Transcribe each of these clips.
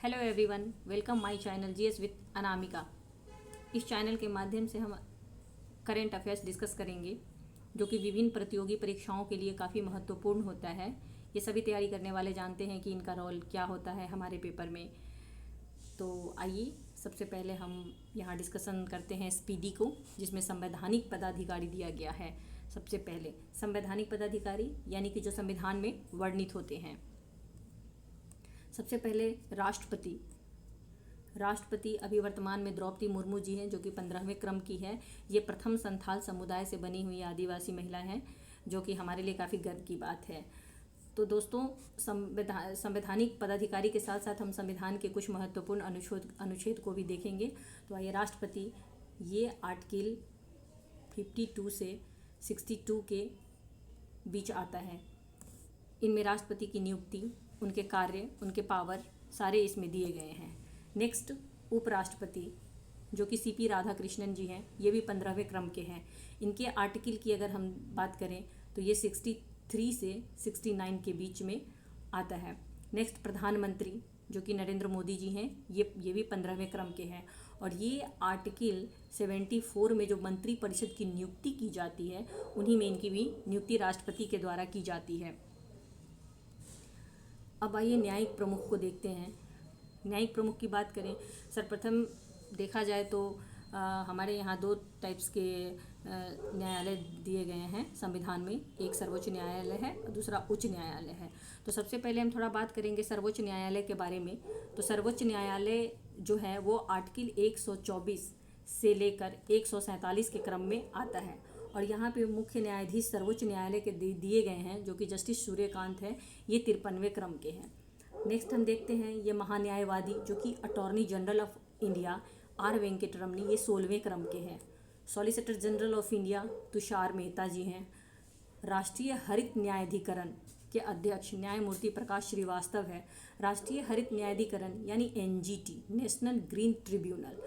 Hello everyone, welcome my channel GS with Anamika. इस channel के माध्यम से हम करेंट अफेयर्स डिस्कस करेंगे जो कि विभिन्न प्रतियोगी परीक्षाओं के लिए काफ़ी महत्वपूर्ण होता है। ये सभी तैयारी करने वाले जानते हैं कि इनका रोल क्या होता है हमारे पेपर में। तो आइए सबसे पहले हम यहाँ डिस्कशन करते हैं स्पीडी को, जिसमें संवैधानिक पदाधिकारी दिया गया है। सबसे पहले संवैधानिक पदाधिकारी यानी कि जो संविधान में वर्णित होते हैं। सबसे पहले राष्ट्रपति अभी वर्तमान में द्रौपदी मुर्मू जी हैं, जो कि 15वें क्रम की है। ये प्रथम संथाल समुदाय से बनी हुई आदिवासी महिला हैं, जो कि हमारे लिए काफ़ी गर्व की बात है। तो दोस्तों, संवैधानिक पदाधिकारी के साथ साथ हम संविधान के कुछ महत्वपूर्ण अनुच्छेद को भी देखेंगे। तो आइए, राष्ट्रपति ये आर्टिकल 52 से 62 के बीच आता है। इनमें राष्ट्रपति की नियुक्ति, उनके कार्य, उनके पावर सारे इसमें दिए गए हैं। नेक्स्ट, उपराष्ट्रपति जो कि सीपी राधाकृष्णन जी हैं, ये भी 15वें क्रम के हैं। इनके आर्टिकल की अगर हम बात करें तो ये 63 से 69 के बीच में आता है। नेक्स्ट, प्रधानमंत्री जो कि नरेंद्र मोदी जी हैं, ये भी 15वें क्रम के हैं। और ये आर्टिकल 74 में जो मंत्री परिषद की नियुक्ति की जाती है, उन्हीं में इनकी भी नियुक्ति राष्ट्रपति के द्वारा की जाती है। अब आइए न्यायिक प्रमुख को देखते हैं। न्यायिक प्रमुख की बात करें, सर्वप्रथम देखा जाए तो हमारे यहाँ दो टाइप्स के न्यायालय दिए गए हैं संविधान में। एक सर्वोच्च न्यायालय है और दूसरा उच्च न्यायालय है। तो सबसे पहले हम थोड़ा बात करेंगे सर्वोच्च न्यायालय के बारे में। तो सर्वोच्च न्यायालय जो है वो आर्टिकल 124 से लेकर 147 के क्रम में आता है। और यहाँ पे मुख्य न्यायाधीश सर्वोच्च न्यायालय के दिए गए हैं, जो कि जस्टिस सूर्यकांत है। ये 53वें क्रम के हैं। नेक्स्ट हम देखते हैं ये महान्यायवादी जो कि attorney general of India R Venkataramani, ये 16वें क्रम के हैं। Solicitor general of India Tushar Mehta ji हैं। राष्ट्रीय हरित न्यायाधिकरण के अध्यक्ष न्यायमूर्ति प्रकाश श्रीवास्तव है। राष्ट्रीय हरित न्यायाधिकरण यानी एनजीटी, नेशनल ग्रीन ट्रिब्यूनल,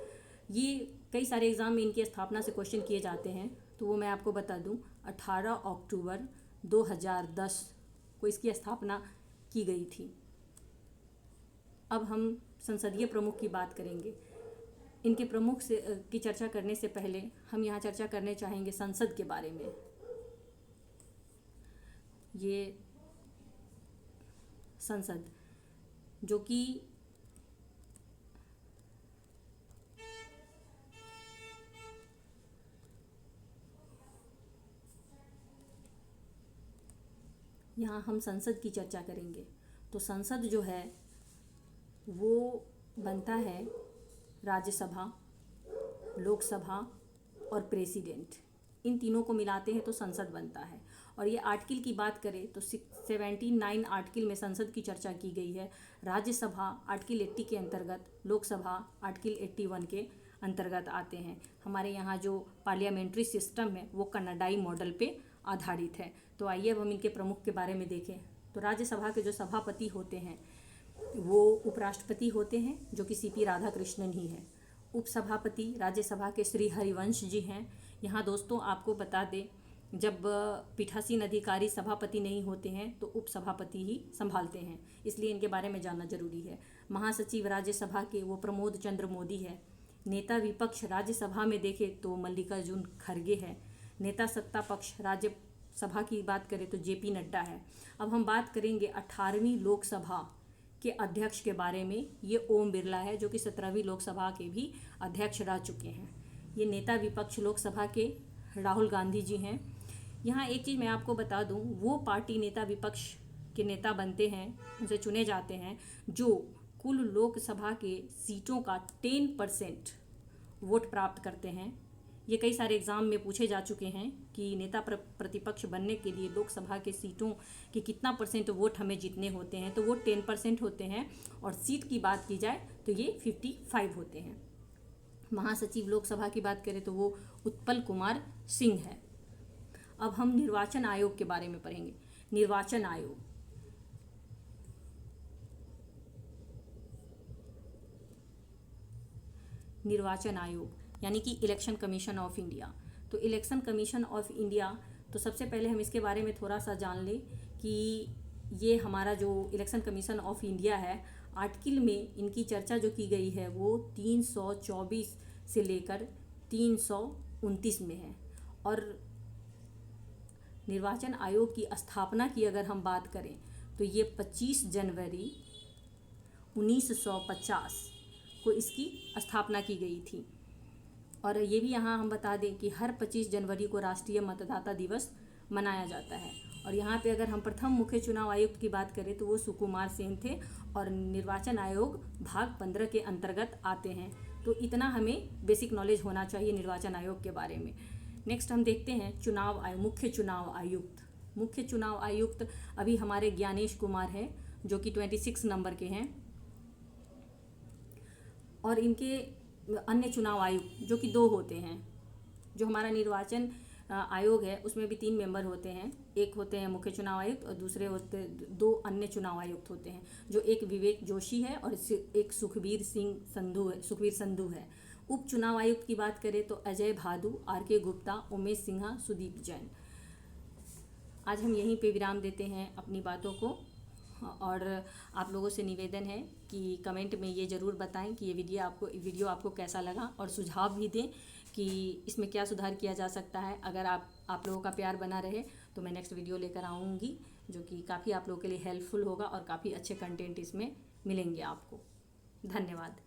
ये कई सारे एग्जाम में इनकी स्थापना से क्वेश्चन किए जाते हैं। तो वो मैं आपको बता दूं, 18 अक्टूबर 2010 को इसकी स्थापना की गई थी। अब हम संसदीय प्रमुख की बात करेंगे। इनके प्रमुख से की चर्चा करने से पहले हम यहाँ चर्चा करने चाहेंगे संसद के बारे में। ये संसद जो कि यहाँ हम संसद की चर्चा करेंगे। तो संसद जो है वो बनता है राज्यसभा, लोकसभा और प्रेसिडेंट, इन तीनों को मिलाते हैं तो संसद बनता है। और ये आर्टिकल की बात करें तो 79 आर्टिकल में संसद की चर्चा की गई है। राज्यसभा आर्टिकल 80 के अंतर्गत, लोकसभा आर्टिकल 81 के अंतर्गत आते हैं। हमारे यहाँ जो पार्लियामेंट्री सिस्टम है वो कनाडाई मॉडल पे आधारित है। तो आइए अब हम इनके प्रमुख के बारे में देखें। तो राज्यसभा के जो सभापति होते हैं वो उपराष्ट्रपति होते हैं, जो कि सीपी राधाकृष्णन ही हैं। उपसभापति राज्यसभा के श्री हरिवंश जी हैं। यहाँ दोस्तों आपको बता दें, जब पीठासीन अधिकारी सभापति नहीं होते हैं तो उपसभापति ही संभालते हैं, इसलिए इनके बारे में जानना जरूरी है। महासचिव राज्यसभा के वो प्रमोद चंद्र मोदी है। नेता विपक्ष राज्यसभा में देखें तो मल्लिकार्जुन खड़गे है। नेता सत्ता पक्ष राज्यसभा की बात करें तो जेपी नड्डा है। अब हम बात करेंगे 18वीं लोकसभा के अध्यक्ष के बारे में। ये ओम बिरला है, जो कि 17वीं लोकसभा के भी अध्यक्ष रह चुके हैं। ये नेता विपक्ष लोकसभा के राहुल गांधी जी हैं। यहाँ एक चीज़ मैं आपको बता दूं, वो पार्टी नेता विपक्ष के नेता बनते हैं, उनसे चुने जाते हैं, जो कुल लोकसभा के सीटों का 10% वोट प्राप्त करते हैं। ये कई सारे एग्ज़ाम में पूछे जा चुके हैं कि नेता प्रतिपक्ष बनने के लिए लोकसभा के सीटों के कितना % वोट हमें जीतने होते हैं। तो वो 10% होते हैं। और सीट की बात की जाए तो ये 55 होते हैं। महासचिव लोकसभा की बात करें तो वो उत्पल कुमार सिंह है। अब हम निर्वाचन आयोग के बारे में पढ़ेंगे। निर्वाचन आयोग यानी कि इलेक्शन कमीशन ऑफ इंडिया। तो इलेक्शन कमीशन ऑफ इंडिया, तो सबसे पहले हम इसके बारे में थोड़ा सा जान लें कि ये हमारा जो इलेक्शन कमीशन ऑफ इंडिया है आर्टिकल में इनकी चर्चा जो की गई है वो 324 से लेकर 329 में है। और निर्वाचन आयोग की स्थापना की अगर हम बात करें तो ये 25 जनवरी 1950 को इसकी स्थापना की गई थी। और ये भी यहाँ हम बता दें कि हर 25 जनवरी को राष्ट्रीय मतदाता दिवस मनाया जाता है। और यहाँ पे अगर हम प्रथम मुख्य चुनाव आयुक्त की बात करें तो वो सुकुमार सेन थे और निर्वाचन आयोग भाग 15 के अंतर्गत आते हैं। तो इतना हमें बेसिक नॉलेज होना चाहिए निर्वाचन आयोग के बारे में। नेक्स्ट हम देखते हैं चुनाव आयोग, मुख्य चुनाव आयुक्त। मुख्य चुनाव आयुक्त अभी हमारे ज्ञानेश कुमार है जो कि 26 नंबर के हैं। और इनके अन्य चुनाव आयुक्त जो कि 2 होते हैं। जो हमारा निर्वाचन आयोग है उसमें भी 3 मेंबर होते हैं। एक होते हैं मुख्य चुनाव आयुक्त और दूसरे होते 2 अन्य चुनाव आयुक्त होते हैं, जो एक विवेक जोशी है और एक सुखबीर संधू है। उप चुनाव आयुक्त की बात करें तो अजय भादु, RK गुप्ता, उमेश सिन्हा, सुदीप जैन। आज हम यहीं पे विराम देते हैं अपनी बातों को। और आप लोगों से निवेदन है कि कमेंट में ये ज़रूर बताएं कि ये वीडियो आपको कैसा लगा, और सुझाव भी दें कि इसमें क्या सुधार किया जा सकता है। अगर आप लोगों का प्यार बना रहे तो मैं नेक्स्ट वीडियो लेकर आऊँगी जो कि काफ़ी आप लोगों के लिए हेल्पफुल होगा और काफ़ी अच्छे कंटेंट इसमें मिलेंगे आपको। धन्यवाद।